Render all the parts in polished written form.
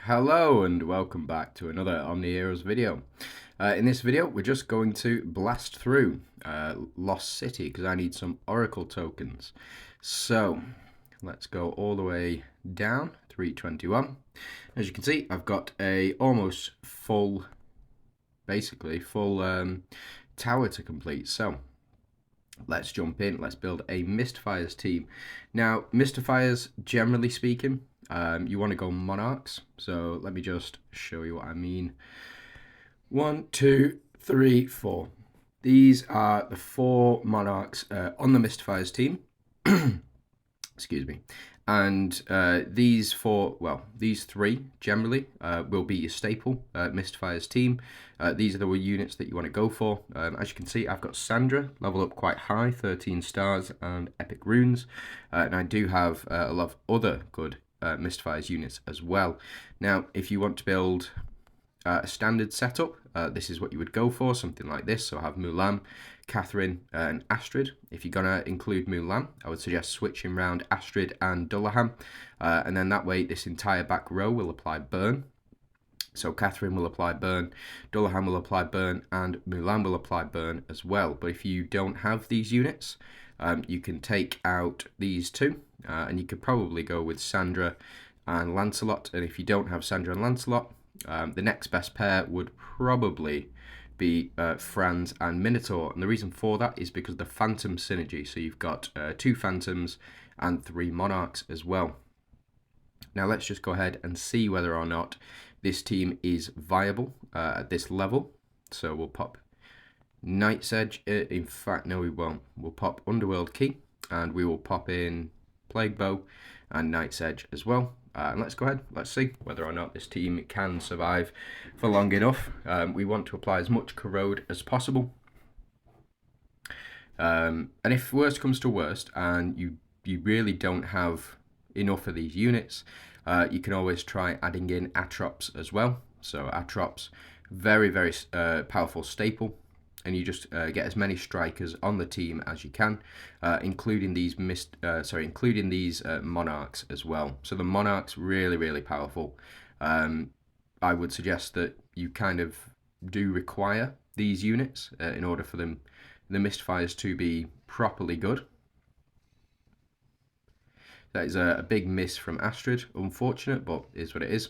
Hello and welcome back to another OMNIHEROES video. In this video we're just going to blast through Lost City because I need some Oracle tokens. So let's go all the way down, 321. As you can see, I've got a almost full, basically full tower to complete. So let's jump in, let's build a Mistifiers team. Now Mistifiers, generally speaking, you want to go monarchs, so let me just show you what I mean. 1, 2, 3, 4. These are the 4 monarchs on the Mistifiers team. Excuse me. And these 3 generally will be your staple Mistifiers team. These are the units that you want to go for. As you can see, I've got Sandra, level up quite high, 13 stars and epic runes. And I do have a lot of other good Mistifiers units as well. Now, if you want to build a standard setup, this is what you would go for, something like this. So I have Mulan, Catherine, and Astrid. If you're going to include Mulan, I would suggest switching around Astrid and Dullahan, and then that way this entire back row will apply burn. So Catherine will apply burn, Dullahan will apply burn, and Mulan will apply burn as well. But if you don't have these units, you can take out these two, and you could probably go with Sandra and Lancelot. And if you don't have Sandra and Lancelot, the next best pair would probably be Franz and Minotaur. And the reason for that is because of the Phantom synergy. So you've got 2 Phantoms and 3 Monarchs as well. Now let's just go ahead and see whether or not this team is viable at this level. So we'll pop Knight's Edge. In fact, no, we won't. We'll pop Underworld Key, and we will pop in Plague Bow and Knight's Edge as well. And let's go ahead, let's see whether or not this team can survive for long enough. We want to apply as much corrode as possible. And if worst comes to worst, and you really don't have enough of these units, you can always try adding in Atrops as well. So Atrops, very powerful staple, and you just get as many strikers on the team as you can, including these monarchs as well. So the monarchs really powerful. I would suggest that you kind of do require these units in order for the Mistifiers to be properly good. That is a big miss from Astrid, unfortunate, but is what it is.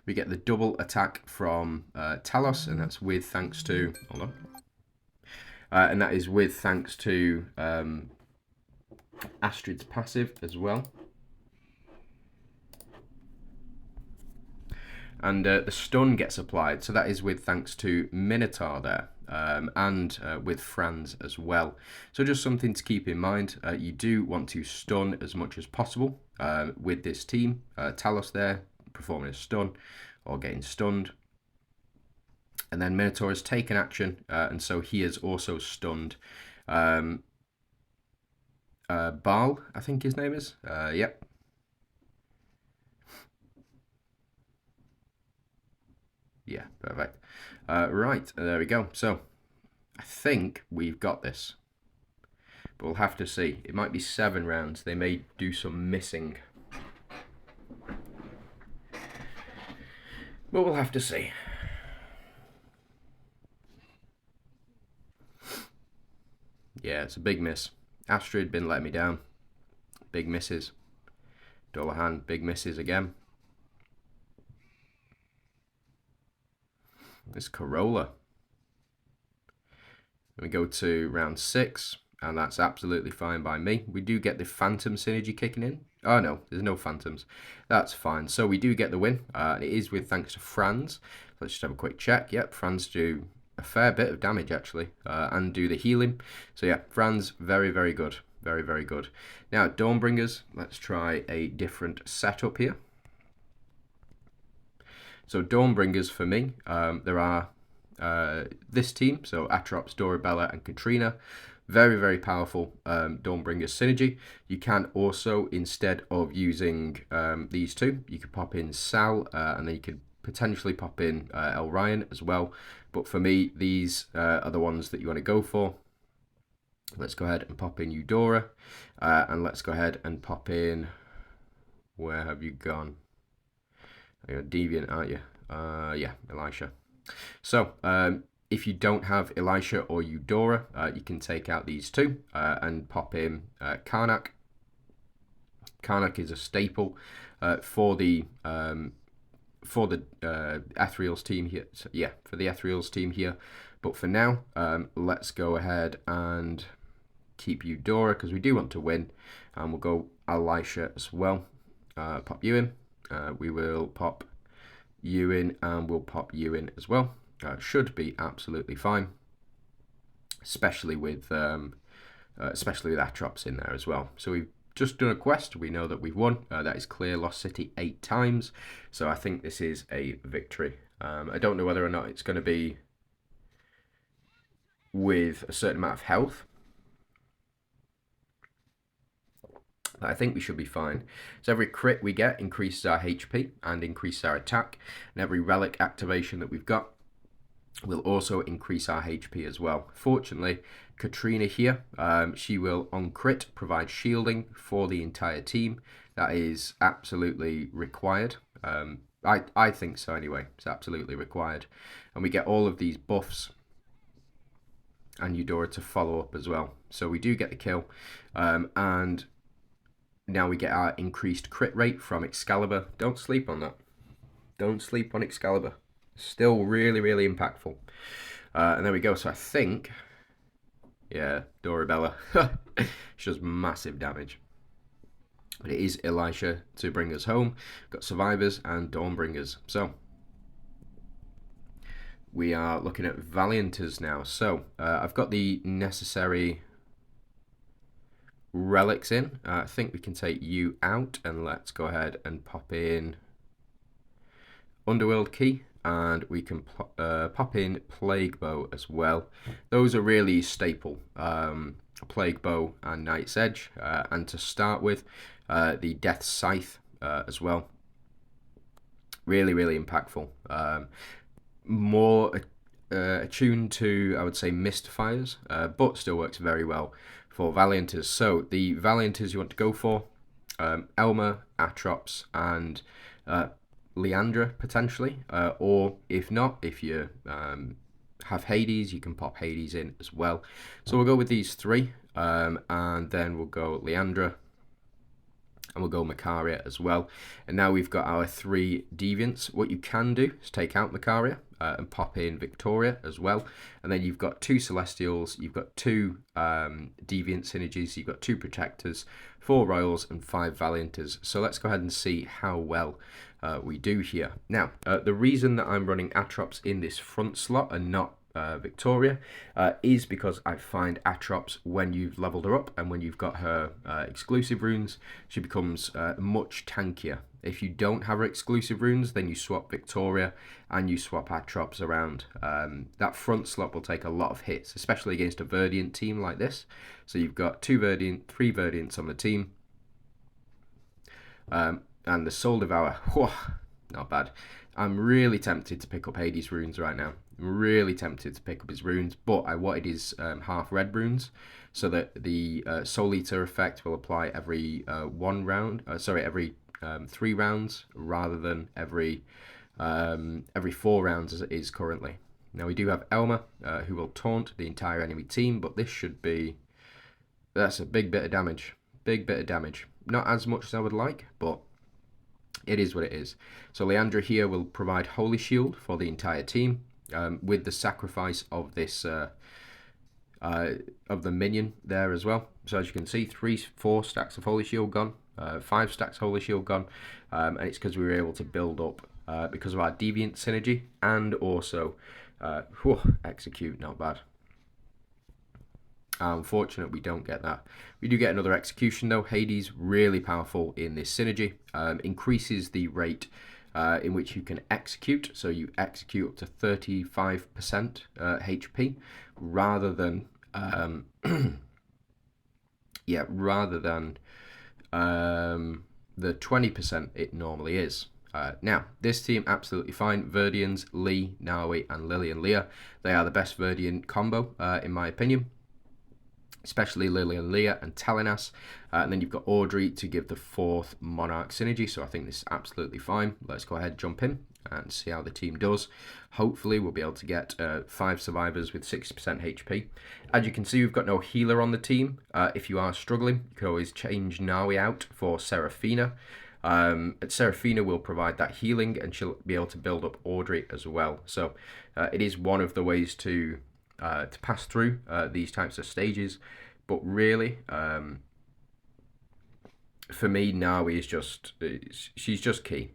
We get the double attack from Talos, and that's with thanks to, hold on. And that is with thanks to Astrid's passive as well. And the stun gets applied, so that is with thanks to Minotaur there, and with Franz as well. So just something to keep in mind, you do want to stun as much as possible with this team. Talos there, performing a stun or getting stunned. And then Minotaur has taken action, and so he is also stunned. Baal, I think his name is. Yep. Yeah, perfect. Right, there we go. So, I think we've got this. But we'll have to see. It might be 7 rounds. They may do some missing. But we'll have to see. Yeah, it's a big miss. Astrid been letting me down. Big misses. Dullahan, big misses again. This Corolla. We go to round 6, and that's absolutely fine by me. We do get the Phantom synergy kicking in. Oh no, there's no Phantoms. That's fine. So we do get the win. It is with thanks to Franz. Let's just have a quick check. Yep, Franz do a fair bit of damage actually, and do the healing. So yeah, Franz, very good. Very good. Now, Dor-Bringers, let's try a different setup here. So Dor-Bringers for me, there are this team, so Atrops, Dorabella, and Katrina. Very powerful Dor-Bringers synergy. You can also, instead of using these two, you could pop in Sal, and then you could potentially pop in El Ryan as well. But for me, these are the ones that you want to go for. Let's go ahead and pop in Eudora, and let's go ahead and pop in, where have you gone? You're a deviant, aren't you? Yeah, Elisha. So, if you don't have Elisha or Eudora, you can take out these two and pop in Karnak. Karnak is a staple for the Ethereal's team here. So, yeah, for the Ethereal's team here. But for now, let's go ahead and keep Eudora because we do want to win. And we'll go Elisha as well. Pop you in. We will pop you in and we'll pop you in as well. Should be absolutely fine, especially with Atrops in there as well. So we've just done a quest. We know that we've won. That is clear Lost City 8 times. So I think this is a victory. I don't know whether or not it's going to be with a certain amount of health. But I think we should be fine. So every crit we get increases our HP and increases our attack. And every relic activation that we've got will also increase our HP as well. Fortunately, Katrina here, she will on crit provide shielding for the entire team. That is absolutely required. I think so anyway. It's absolutely required. And we get all of these buffs and Eudora to follow up as well. So we do get the kill. And now we get our increased crit rate from Excalibur. Don't sleep on that. Don't sleep on Excalibur. Still really, really impactful. And there we go. So I think, yeah, Dorabella. She does massive damage. But it is Elisha to bring us home. Got Survivors and Dor-Bringers. So we are looking at Valianters now. So I've got the necessary relics in. I think we can take you out and let's go ahead and pop in Underworld Key. And we can pop in Plague Bow as well. Those are really staple. Plague Bow and Knight's Edge. And to start with, the Death Scythe as well. Really, really impactful. More attuned to, I would say, Mistifiers, but still works very well for Valianters. So the Valianters you want to go for, Elmer, Atrops, and Leandra potentially, or if not, if you have Hades, you can pop Hades in as well. So we'll go with these three, and then we'll go Leandra, and we'll go Macaria as well. And now we've got our 3 deviants. What you can do is take out Macaria and pop in Victoria as well. And then you've got 2 Celestials, you've got 2 deviant synergies, you've got 2 Protectors, 4 Royals, and 5 Valianters. So let's go ahead and see how well we do here. Now, the reason that I'm running Atrops in this front slot and not Victoria is because I find Atrops, when you've leveled her up and when you've got her exclusive runes, she becomes much tankier. If you don't have her exclusive runes, then you swap Victoria and you swap Atrops around. That front slot will take a lot of hits, especially against a Verdian team like this. So you've got 2 Verdian, 3 Verdians on the team. And the Soul Devourer, whew, not bad. I'm really tempted to pick up Hades' runes right now. I'm really tempted to pick up his runes, but I wanted his half red runes so that the Soul Eater effect will apply every 1 round. Every 3 rounds rather than every 4 rounds as it is currently. Now we do have Elmer who will taunt the entire enemy team, but this should be, that's a big bit of damage. Big bit of damage. Not as much as I would like, but it is what it is. So Leandra here will provide Holy Shield for the entire team with the sacrifice of this of the minion there as well. So as you can see, 4 stacks of Holy Shield gone, 5 stacks Holy Shield gone, and it's because we were able to build up because of our Deviant synergy and also execute, not bad. Unfortunate we don't get that. We do get another execution though. Hades, really powerful in this synergy. Increases the rate in which you can execute. So you execute up to 35% HP rather than the 20% it normally is. Now, this team absolutely fine. Verdians, Lee, Nawi, and Lily and Leah. They are the best Verdian combo in my opinion. especially Lily and Leah and Telenas. And then you've got Audrey to give the 4th Monarch synergy, so I think this is absolutely fine. Let's go ahead, jump in and see how the team does. Hopefully we'll be able to get 5 survivors with 60% HP. As you can see, we've got no healer on the team. If you are struggling, you can always change Nawi out for Seraphina. Seraphina will provide that healing, and she'll be able to build up Audrey as well. So it is one of the ways to pass through these types of stages. But really, for me, Nawi is she's just key.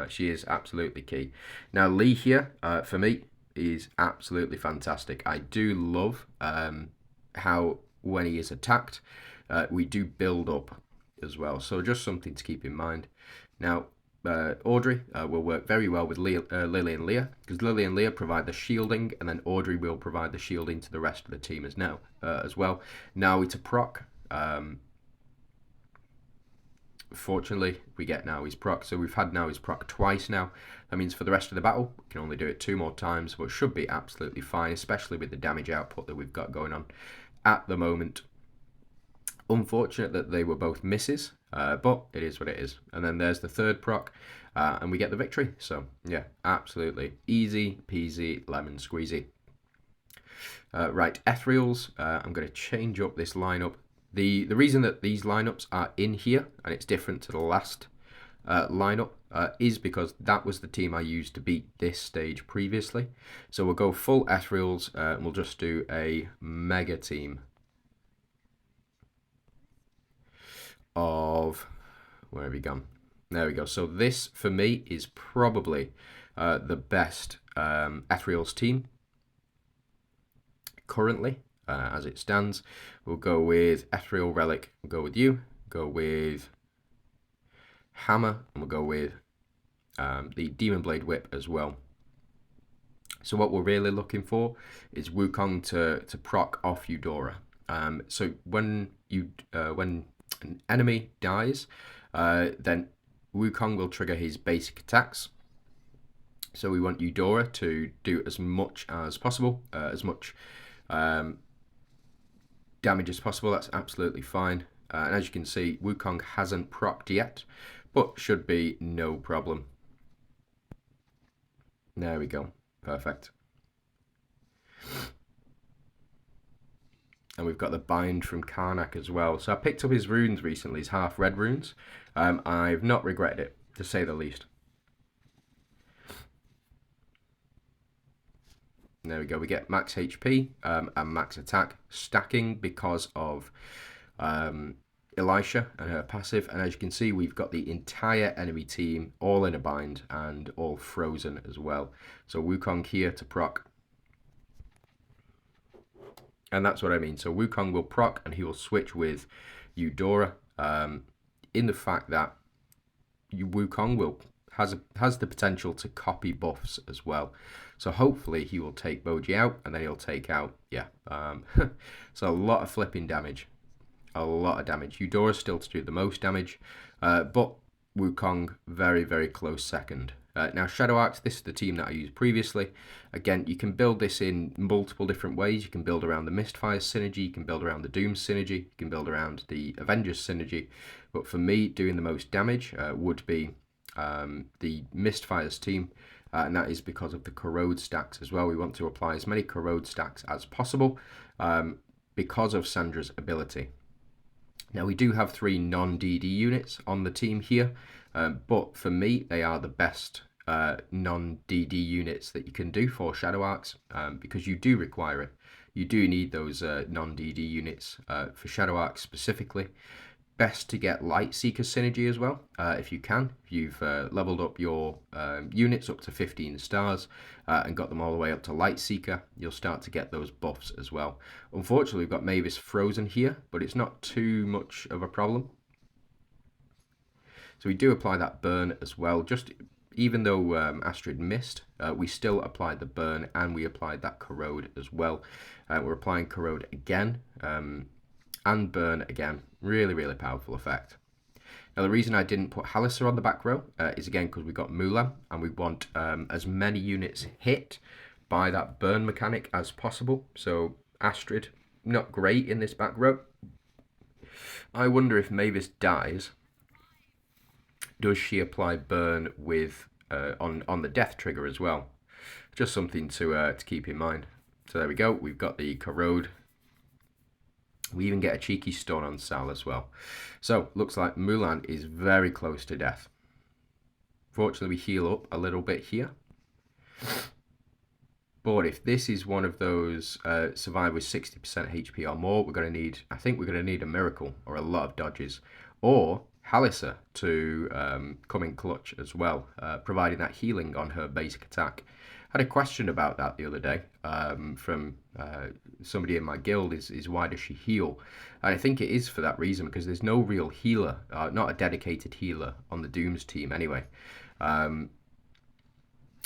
She is absolutely key. Now, Lee here, for me, is absolutely fantastic. I do love how when he is attacked, we do build up as well. So just something to keep in mind. Now, Audrey will work very well with Lily and Leah, because Lily and Leah provide the shielding, and then Audrey will provide the shielding to the rest of the team as well. Nawi to proc. Fortunately, we get Nawi's proc, so we've had Nawi's proc twice now. That means for the rest of the battle, we can only do it 2 more times, but should be absolutely fine, especially with the damage output that we've got going on at the moment. Unfortunate that they were both misses, but it is what it is. And then there's the 3rd proc, and we get the victory. So yeah, absolutely easy peasy lemon squeezy. Right, Ethereals. I'm going to change up this lineup. The reason that these lineups are in here and it's different to the last lineup is because that was the team I used to beat this stage previously. So we'll go full Ethereals, and we'll just do a mega team of, where have we gone? There we go. So this for me is probably the best Ethereals team currently as it stands. We'll go with Ethereal Relic, we'll go with you, go with Hammer, and we'll go with the Demon Blade Whip as well. So what we're really looking for is Wukong to proc off Eudora. So when an enemy dies, then Wukong will trigger his basic attacks. So we want Eudora to do as much as possible, as much damage as possible. That's absolutely fine. And as you can see, Wukong hasn't procced yet, but should be no problem. There we go. Perfect. And we've got the bind from Karnak as well. So I picked up his runes recently, his half red runes. I've not regretted it, to say the least. There we go. We get max HP and max attack stacking because of Elisha and her passive. And as you can see, we've got the entire enemy team all in a bind and all frozen as well. So Wukong here to proc. And that's what I mean. So Wukong will proc and he will switch with Eudora in the fact that Wukong has the potential to copy buffs as well. So hopefully he will take Boji out and then he'll take out, yeah. So a lot of flipping damage. A lot of damage. Eudora's still to do the most damage, but Wukong very, very close second. Now Shadow Arcs, this is the team that I used previously. Again, you can build this in multiple different ways. You can build around the Mistifier synergy, you can build around the Doom synergy, you can build around the Avengers synergy. But for me, doing the most damage would be the Mistifier's team, and that is because of the corrode stacks as well. We want to apply as many corrode stacks as possible because of Sandra's ability. Now we do have 3 non-DD units on the team here, but for me they are the best non-DD units that you can do for Shadow Arcs because you do require it. You do need those non-DD units for Shadow Arcs specifically. Best to get Light Seeker synergy as well, if you can. If you've leveled up your units up to 15 stars and got them all the way up to Light Seeker, you'll start to get those buffs as well. Unfortunately, we've got Mavis frozen here, but it's not too much of a problem. So we do apply that burn as well. Just even though Astrid missed, we still applied the burn and we applied that corrode as well. We're applying corrode again. And burn again. Really, really powerful effect. Now the reason I didn't put Halissa on the back row is again because we've got Mulan and we want as many units hit by that burn mechanic as possible. So Astrid not great in this back row. I wonder if Mavis dies, does she apply burn with on the death trigger as well? Just something to keep in mind. So there we go. We've got the corrode. We even get a cheeky stun on Sal as well. So looks like Mulan is very close to death. Fortunately, we heal up a little bit here. But if this is one of those survive with 60% HP or more, we're going to need, I think we're going to need a miracle or a lot of dodges. Or Halissa to come in clutch as well, providing that healing on her basic attack. I had a question about that the other day from somebody in my guild, is why does she heal? And I think it is for that reason, because there's no real healer, not a dedicated healer on the Dooms team anyway.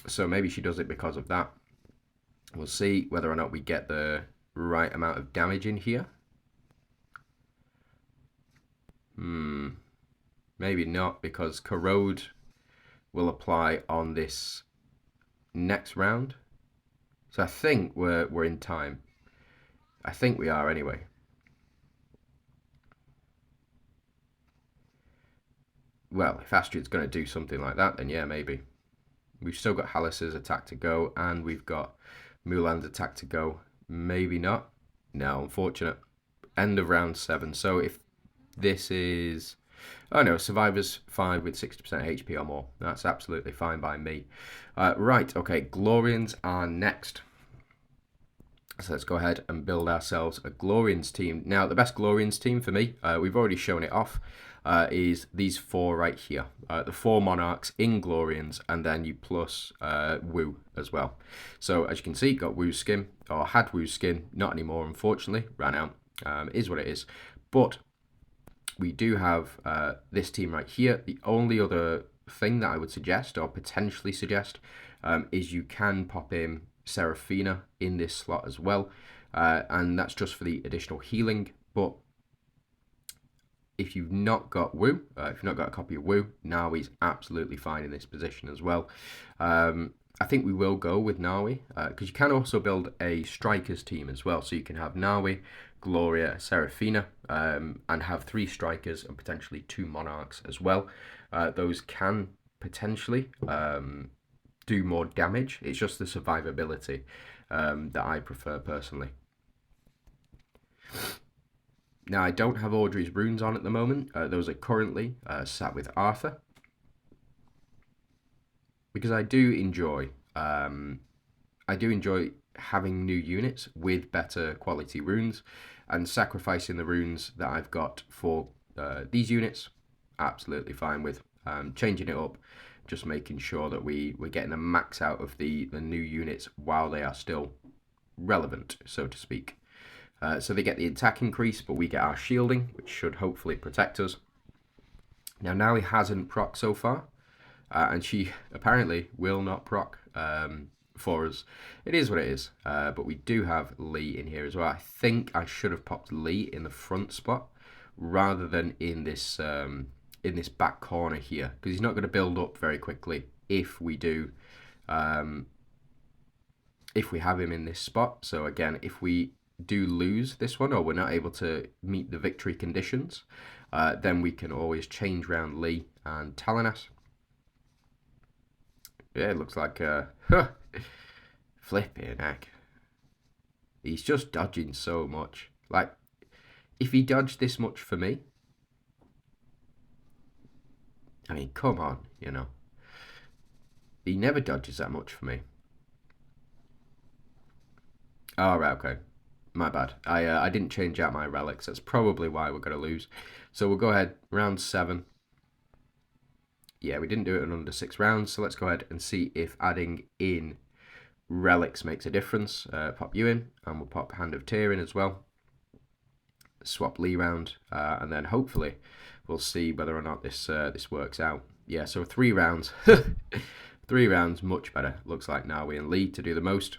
So maybe she does it because of that. We'll see whether or not we get the right amount of damage in here. Maybe not, because corrode will apply on this next round. So I think we're in time. I think we are anyway. Well, if Astrid's going to do something like that, then yeah, maybe. We've still got Halissa's attack to go, and we've got Mulan's attack to go. Maybe not. No, unfortunate. End of round 7. So if this is... Oh no, Survivors 5 with 60% HP or more. That's absolutely fine by me. Right, okay, Glorians are next. So let's go ahead and build ourselves a Glorians team. Now, the best Glorians team for me, we've already shown it off, is these 4 right here. The 4 Monarchs in Glorians, and then you plus Wu as well. So as you can see, got Wu's skin, or had Wu's skin, not anymore unfortunately, ran out. Is what it is. But we do have this team right here. The only other thing that I would suggest, or potentially suggest, is you can pop in Seraphina in this slot as well, and that's just for the additional healing. But if you've not got Wu, if you've not got a copy of Wu, Nawi's absolutely fine in this position as well. I think we will go with Nawi, because you can also build a strikers team as well. So you can have Nawi, Gloria, Seraphina, and have 3 strikers and potentially 2 monarchs as well. Those can potentially do more damage. It's just the survivability that I prefer personally. Now, I don't have Audrey's runes on at the moment. Those are currently sat with Arthur, because I do enjoy having new units with better quality runes, and sacrificing the runes that I've got for these units, absolutely fine with. Changing it up, just making sure that we're getting the max out of the new units while they are still relevant, so to speak. So they get the attack increase, but we get our shielding, which should hopefully protect us. Now, Nawi hasn't proc so far, and she apparently will not proc for us. It is what it is, but we do have Lee in here as well. I think I should have popped Lee in the front spot rather than in this back corner here, because he's not going to build up very quickly if we do, if we have him in this spot. So again, if we do lose this one, or we're not able to meet the victory conditions, then we can always change round Lee and Talanas. Yeah, it looks like flipping heck. He's just dodging so much. Like, if he dodged this much for me, I mean, come on, you know. He never dodges that much for me. Oh, right, okay. My bad. I didn't change out my relics. That's probably why we're going to lose. So we'll go ahead, round 7. Yeah, we didn't do it in under 6 rounds, so let's go ahead and see if adding in relics makes a difference. Pop you in, and we'll pop Hand of Tyr in as well. Swap Lee round, and then hopefully we'll see whether or not this works out. Yeah, so 3 rounds. 3 rounds, much better. Looks like Nawi and Lee to do the most.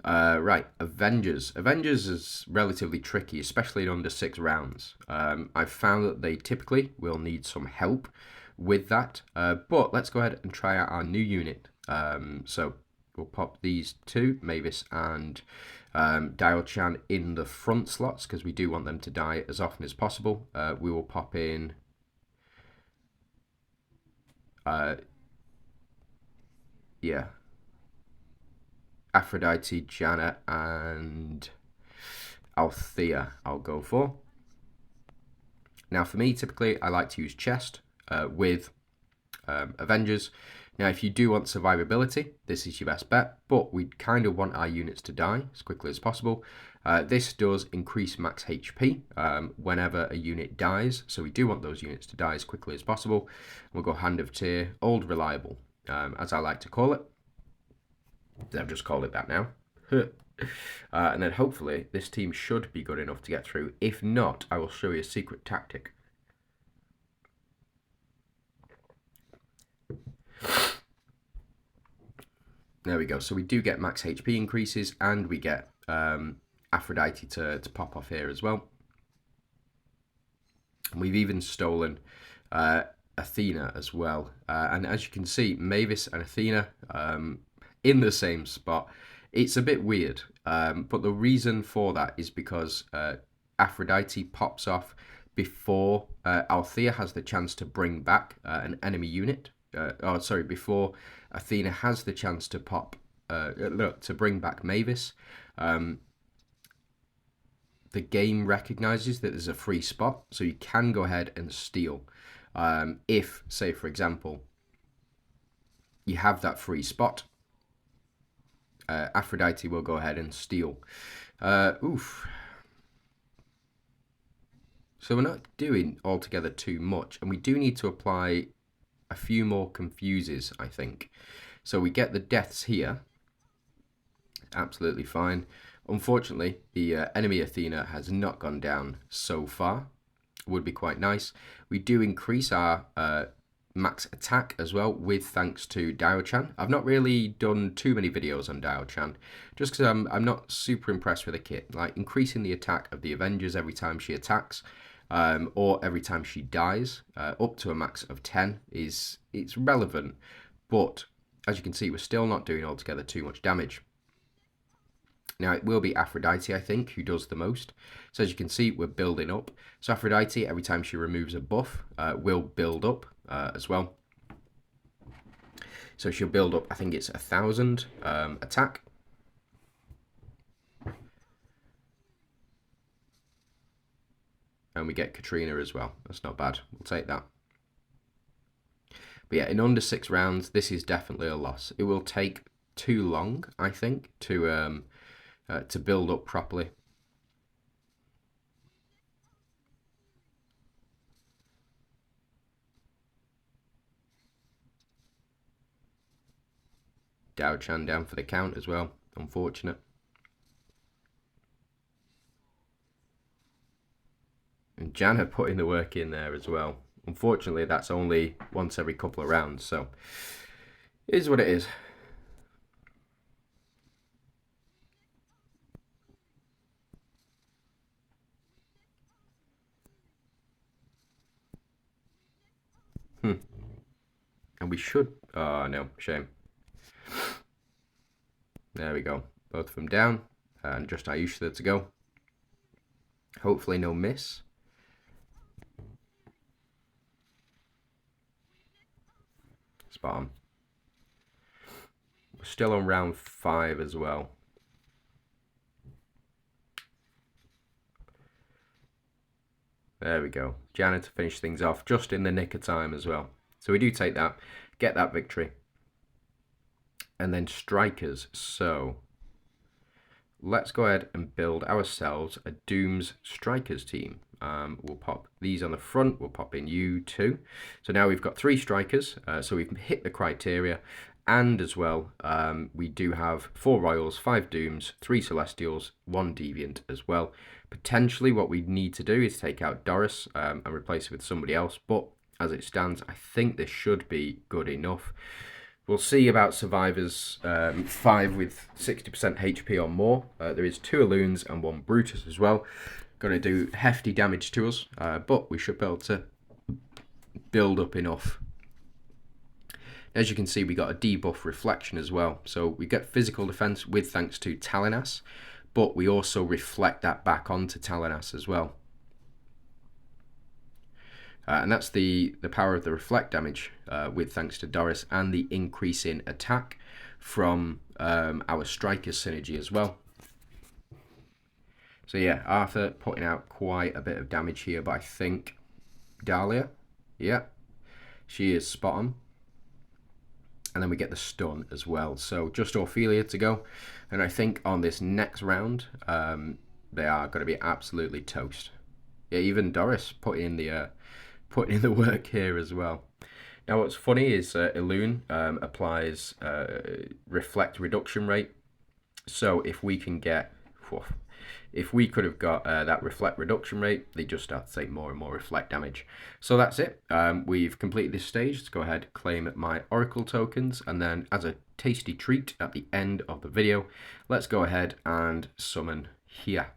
Right, Avengers. Avengers is relatively tricky, especially in under 6 rounds. I've found that they typically will need some help with that. But let's go ahead and try out our new unit. So we'll pop these two, Mavis and Dial-Chan, in the front slots because we do want them to die as often as possible. We will pop in Aphrodite, Janet, and Althea I'll go for. Now for me, typically I like to use chest with Avengers. Now if you do want survivability, this is your best bet, but we kind of want our units to die as quickly as possible. This does increase max HP whenever a unit dies, so we do want those units to die as quickly as possible. We'll go Hand of Tyr, Old Reliable, as I like to call it. I've just called it that now. And then hopefully this team should be good enough to get through. If not, I will show you a secret tactic. There we go. So we do get max HP increases, and we get Aphrodite to pop off here as well. And we've even stolen Athena as well. And as you can see, Mavis and Athena in the same spot. It's a bit weird, but the reason for that is because Aphrodite pops off before Althea has the chance to bring back an enemy unit. Before Athena has the chance to to bring back Mavis. The game recognizes that there's a free spot, so you can go ahead and steal. If, say, for example, you have that free spot, Aphrodite will go ahead and steal. So we're not doing altogether too much, and we do need to apply a few more confuses, I think. So we get the deaths here. Absolutely fine. Unfortunately, the enemy Athena has not gone down so far. Would be quite nice. We do increase our max attack as well, with thanks to Dial-Chan. I've not really done too many videos on Dial-Chan, just because I'm not super impressed with the kit. Like, increasing the attack of the Avengers every time she attacks, or every time she dies, up to a max of 10 it's relevant, but as you can see, we're still not doing altogether too much damage. Now it will be Aphrodite, I think, who does the most. So as you can see, we're building up. So Aphrodite, every time she removes a buff, will build up as well. So she'll build up, I think it's 1,000 attack. And we get Katrina as well. That's not bad. We'll take that. But yeah, in under 6 rounds, this is definitely a loss. It will take too long, I think, to build up properly. Dial-Chan down for the count as well. Unfortunate. And Janna putting the work in there as well. Unfortunately, that's only once every couple of rounds, so it is what it is. And we should... Oh, no. Shame. There we go. Both of them down. And just Ayush there to go. Hopefully no miss. Spot on. We're still on round 5 as well. There we go. Janet to finish things off just in the nick of time as well. So we do take that, get that victory. And then strikers. So let's go ahead and build ourselves a Doom's strikers team. We'll pop these on the front. We'll pop in you too. So now we've got 3 strikers. So we've hit the criteria. And as well, we do have 4 Royals, 5 Dooms, 3 Celestials, 1 Deviant as well. Potentially what we need to do is take out Doris and replace it with somebody else. But as it stands, I think this should be good enough. We'll see about Survivors 5 with 60% HP or more. There is 2 Alloons and 1 Brutus as well. Going to do hefty damage to us, but we should be able to build up enough As you can see, we got a debuff reflection as well. So we get physical defense with thanks to Talinas, but we also reflect that back onto Talinas as well. And that's the power of the reflect damage with thanks to Doris, and the increase in attack from our striker synergy as well. So yeah, Arthur putting out quite a bit of damage here, but I think Dahlia, yeah, she is spot on. And then we get the stun as well. So just Ophelia to go. And I think on this next round, they are going to be absolutely toast. Yeah, even Doris putting in the work here as well. Now what's funny is Elune applies reflect reduction rate. So if we can get, if we could have got that reflect reduction rate, they just start to take more and more reflect damage. So that's it. We've completed this stage. Let's go ahead, claim my Oracle tokens, and then as a tasty treat at the end of the video, let's go ahead and summon here.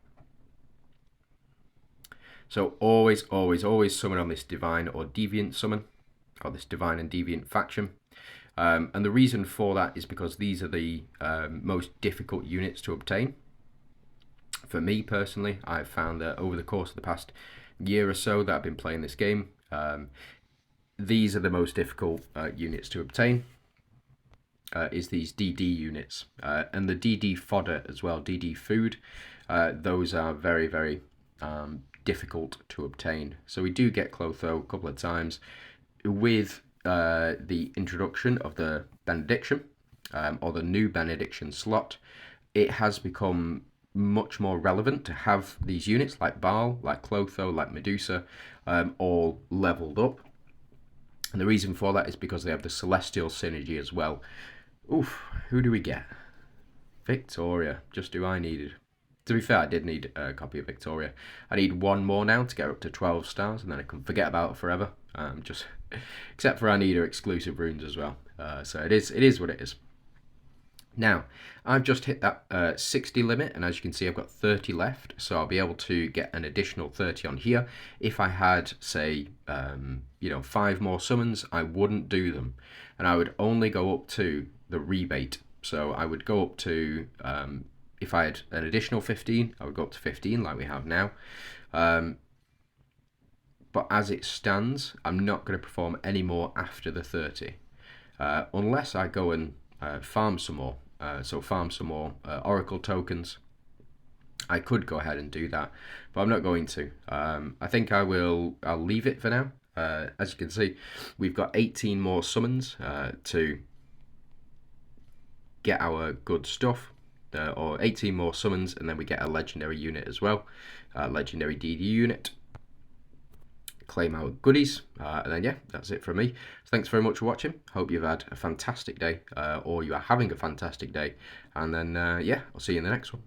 So always, always, always summon on this Divine or Deviant summon, or this Divine and Deviant faction. And the reason for that is because these are the most difficult units to obtain. For me personally, I've found that over the course of the past year or so that I've been playing this game, these are the most difficult units to obtain, is these DD units. And the DD fodder as well, DD food, those are very, very difficult to obtain. So we do get Clotho a couple of times with the introduction of the Benediction, or the new Benediction slot. It has become much more relevant to have these units like Baal, like Clotho, like Medusa, all leveled up. And the reason for that is because they have the Celestial synergy as well. Oof, who do we get? Victoria, just who I needed. To be fair, I did need a copy of Victoria. I need one more now to get up to 12 stars, and then I can forget about her forever. Just except for I need her exclusive runes as well. So it is what it is. Now, I've just hit that 60 limit, and as you can see, I've got 30 left, so I'll be able to get an additional 30 on here. If I had, say, 5 more summons, I wouldn't do them, and I would only go up to the rebate. So I would go up to, if I had an additional 15, I would go up to 15 like we have now. But as it stands, I'm not going to perform any more after the 30, unless I go and farm some more. So farm some more Oracle tokens. I could go ahead and do that, but I'm not going to. I think I'll leave it for now. As you can see, we've got 18 more summons to get our good stuff, or 18 more summons, and then we get a legendary unit as well, legendary DD unit. Claim our goodies, and then yeah, that's it from me. Thanks very much for watching. Hope you've had a fantastic day, or you are having a fantastic day, and then yeah, I'll see you in the next one.